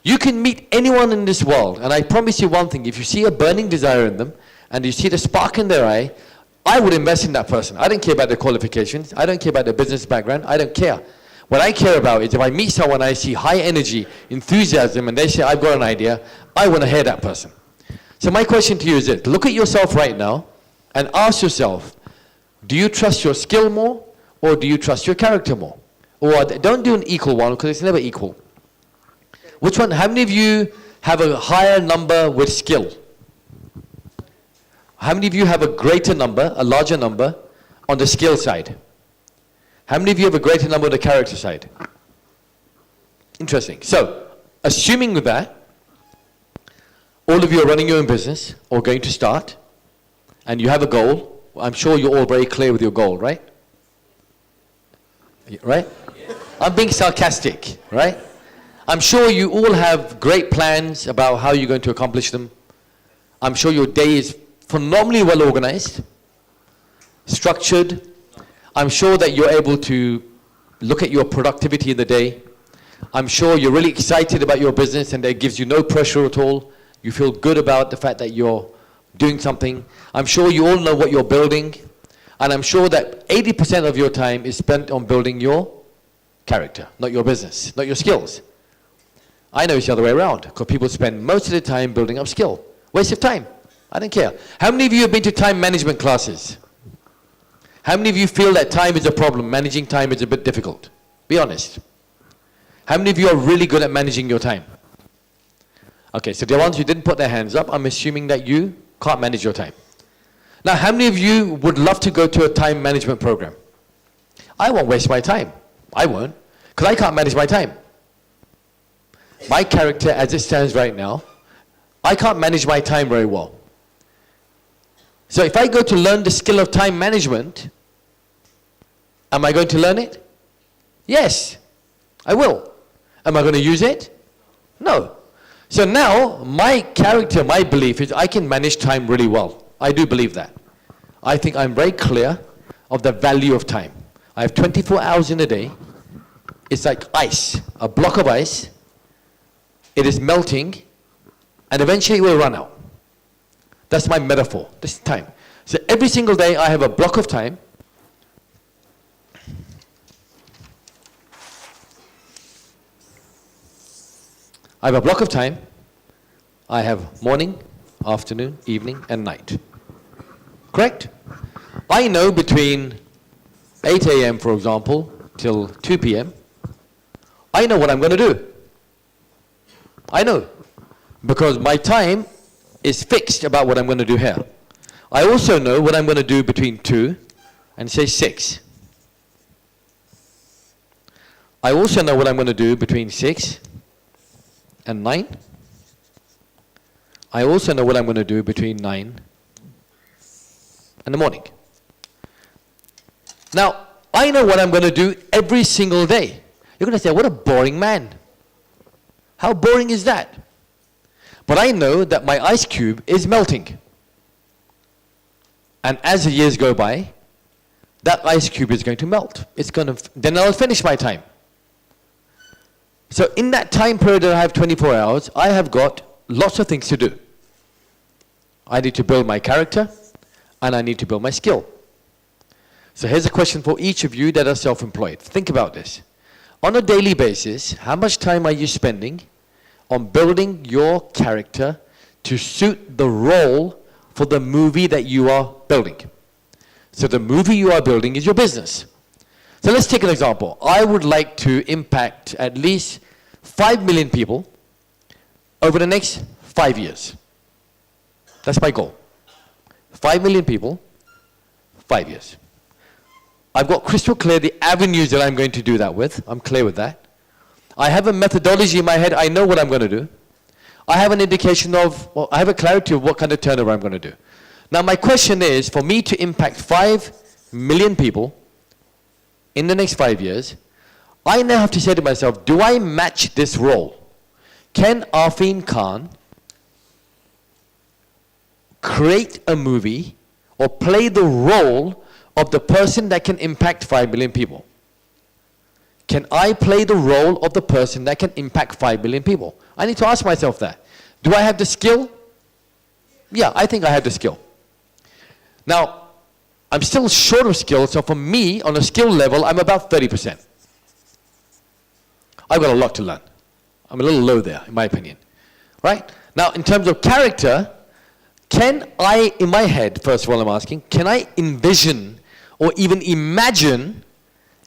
You can meet anyone in this world, and I promise you one thing, if you see a burning desire in them, and you see the spark in their eye, I would invest in that person. I don't care about their qualifications. I don't care about their business background. I don't care. What I care about is if I meet someone, I see high energy, enthusiasm, and they say, I've got an idea, I want to hear that person. So my question to you is this. Look at yourself right now and ask yourself, do you trust your skill more or do you trust your character more? Or don't do an equal one because it's never equal. Which one? How many of you have a higher number with skill? How many of you have a greater number, a larger number on the skill side? How many of you have a greater number on the character side? Interesting. So, assuming with that, all of you are running your own business or going to start, and you have a goal. I'm sure you're all very clear with your goal, right? Right? I'm being sarcastic, right? I'm sure you all have great plans about how you're going to accomplish them. I'm sure your day is phenomenally well organized, structured. I'm sure that you're able to look at your productivity in the day. I'm sure you're really excited about your business and it gives you no pressure at all. You feel good about the fact that you're doing something. I'm sure you all know what you're building. And I'm sure that 80% of your time is spent on building your character, not your business, not your skills. I know it's the other way around, because people spend most of their time building up skill. Waste of time. I don't care. How many of you have been to time management classes? How many of you feel that time is a problem? Managing time is a bit difficult? Be honest. How many of you are really good at managing your time? Okay, so the ones who didn't put their hands up, I'm assuming that you can't manage your time. Now, how many of you would love to go to a time management program? I won't waste my time. I won't, because I can't manage my time. My character, as it stands right now, I can't manage my time very well. So if I go to learn the skill of time management, am I going to learn it? Yes, I will. Am I going to use it? No. So now, my character, my belief is I can manage time really well. I do believe that. I think I'm very clear of the value of time. I have 24 hours in a day. It's like ice, a block of ice. It is melting, and eventually it will run out. That's my metaphor. This is time. So every single day I have a block of time. I have a block of time. I have morning, afternoon, evening, and night. Correct? I know between 8 a.m., for example, till 2 p.m., I know what I'm going to do. I know. Because my time is fixed about what I'm going to do here. I also know what I'm going to do between 2 and say 6. I also know what I'm going to do between 6 and 9. I also know what I'm going to do between 9 and the morning. Now, I know what I'm going to do every single day. You're going to say, what a boring man. How boring is that? But I know that my ice cube is melting. And as the years go by, that ice cube is going to melt. Then I'll finish my time. So in that time period that I have 24 hours, I have got lots of things to do. I need to build my character, and I need to build my skill. So here's a question for each of you that are self-employed. Think about this. On a daily basis, how much time are you spending on building your character to suit the role for the movie that you are building? So the movie you are building is your business. So let's take an example. I would like to impact at least 5 million people over the next 5 years. That's my goal. 5 million people, 5 years. I've got crystal clear the avenues that I'm going to do that with. I'm clear with that. I have a methodology in my head. I know what I'm going to do. I have an indication of, well, I have a clarity of what kind of turnover I'm going to do. Now my question is, for me to impact 5 million people in the next 5 years, I now have to say to myself, do I match this role? Can Arfeen Khan create a movie or play the role of the person that can impact 5 million people? Can I play the role of the person that can impact 5 million people? I need to ask myself that. Do I have the skill? Yeah, I think I have the skill. Now, I'm still short of skill, so for me, on a skill level, I'm about 30%. I've got a lot to learn. I'm a little low there, in my opinion. Right? Now, in terms of character, can I, in my head, first of all I'm asking, can I envision or even imagine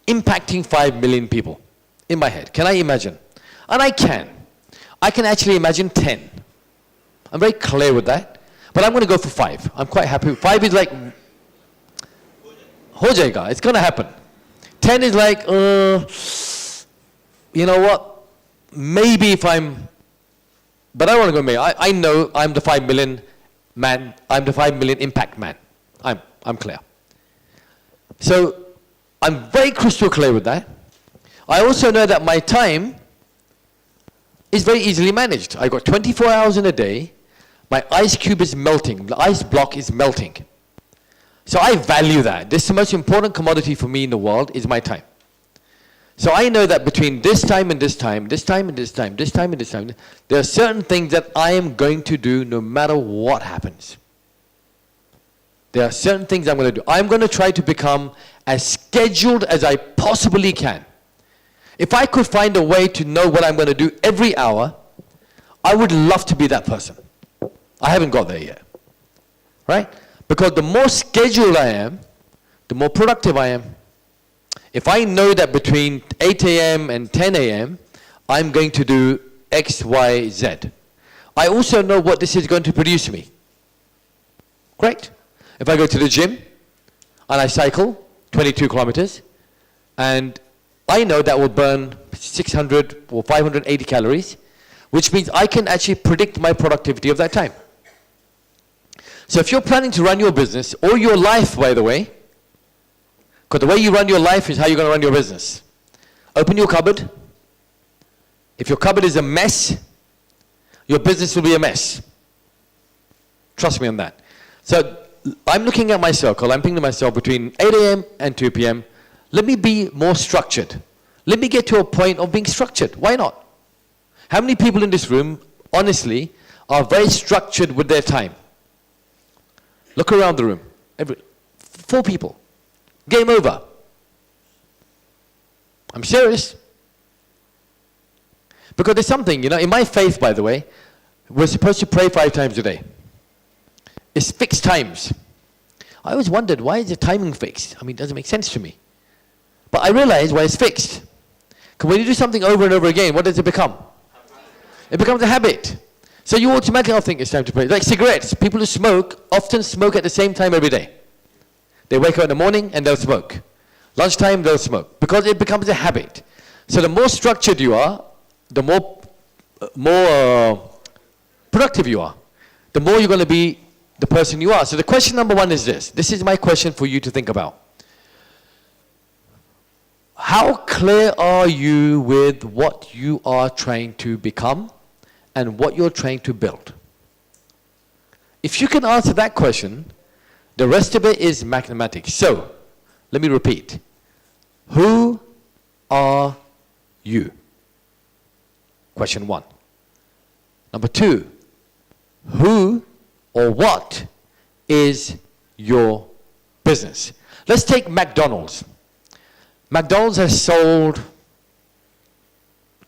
impacting 5 million people? In my head, can I imagine? And I can. I can actually imagine 10. I'm very clear with that. But I'm going to go for 5. I'm quite happy. 5 is like, ho jayega, it's going to happen. 10 is like, you know what? Maybe if I'm, but I don't want to go maybe. I know I'm the 5 million man. I'm the 5 million impact man. I'm clear. So I'm very crystal clear with that. I also know that my time is very easily managed. I've got 24 hours in a day. My ice cube is melting. The ice block is melting. So I value that. This is the most important commodity for me in the world is my time. So I know that between this time and this time, this time and this time, this time and this time, there are certain things that I am going to do no matter what happens. There are certain things I'm going to do. I'm going to try to become as scheduled as I possibly can. If I could find a way to know what I'm going to do every hour, I would love to be that person. I haven't got there yet. Right? Because the more scheduled I am, the more productive I am. If I know that between 8 a.m. and 10 a.m., I'm going to do X, Y, Z. I also know what this is going to produce me. Great. If I go to the gym and I cycle 22 kilometers, and I know that will burn 600 or 580 calories, which means I can actually predict my productivity of that time. So if you're planning to run your business, or your life, by the way, because the way you run your life is how you're going to run your business. Open your cupboard. If your cupboard is a mess, your business will be a mess. Trust me on that. So I'm looking at my circle. I'm thinking to myself between 8 a.m. and 2 p.m., let me be more structured. Let me get to a point of being structured. Why not? How many people in this room, honestly, are very structured with their time? Look around the room. 4 people. Game over. I'm serious. Because there's something, in my faith, by the way, we're supposed to pray 5 times a day. It's fixed times. I always wondered, why is the timing fixed? I mean, it doesn't make sense to me. But I realize why it's fixed. Because when you do something over and over again, what does it become? It becomes a habit. So you automatically think it's time to pray. Like cigarettes. People who smoke often smoke at the same time every day. They wake up in the morning and they'll smoke. Lunchtime, they'll smoke. Because it becomes a habit. So the more structured you are, the more productive you are. The more you're going to be the person you are. So the question number 1 is this. This is my question for you to think about. How clear are you with what you are trying to become and what you're trying to build? If you can answer that question, the rest of it is mathematics. So, let me repeat. Who are you? Question 1. Number 2, who or what is your business? Let's take McDonald's. McDonald's has sold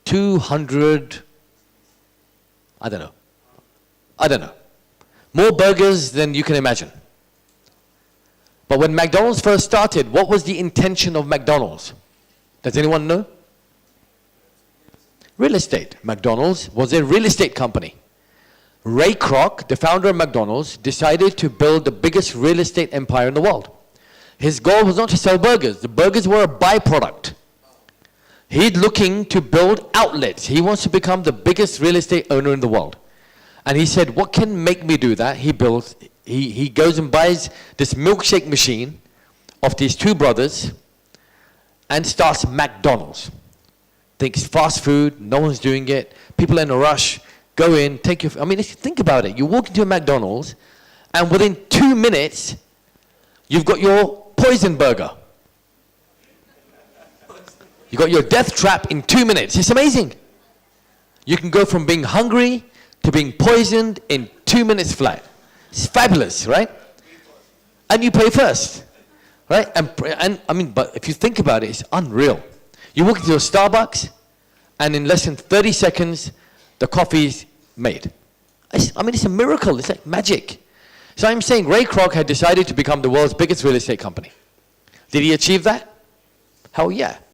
200, I don't know. More burgers than you can imagine. But when McDonald's first started, what was the intention of McDonald's? Does anyone know? Real estate. McDonald's was a real estate company. Ray Kroc, the founder of McDonald's, decided to build the biggest real estate empire in the world. His goal was not to sell burgers. The burgers were a byproduct. He's looking to build outlets. He wants to become the biggest real estate owner in the world. And he said, what can make me do that? He goes and buys this milkshake machine of these 2 brothers and starts McDonald's. Thinks fast food, no one's doing it, people are in a rush, go in, take your, if you think about it, you walk into a McDonald's and within 2 minutes, you've got your poison burger. You got your death trap in 2 minutes. It's amazing. You can go from being hungry to being poisoned in 2 minutes flat. It's fabulous, right? And you pay first, right? And I mean, but if you think about it, it's unreal. You walk into a Starbucks, and in less than 30 seconds, the coffee's made. I mean, it's a miracle. It's like magic. So I'm saying Ray Kroc had decided to become the world's biggest real estate company. Did he achieve that? Hell yeah.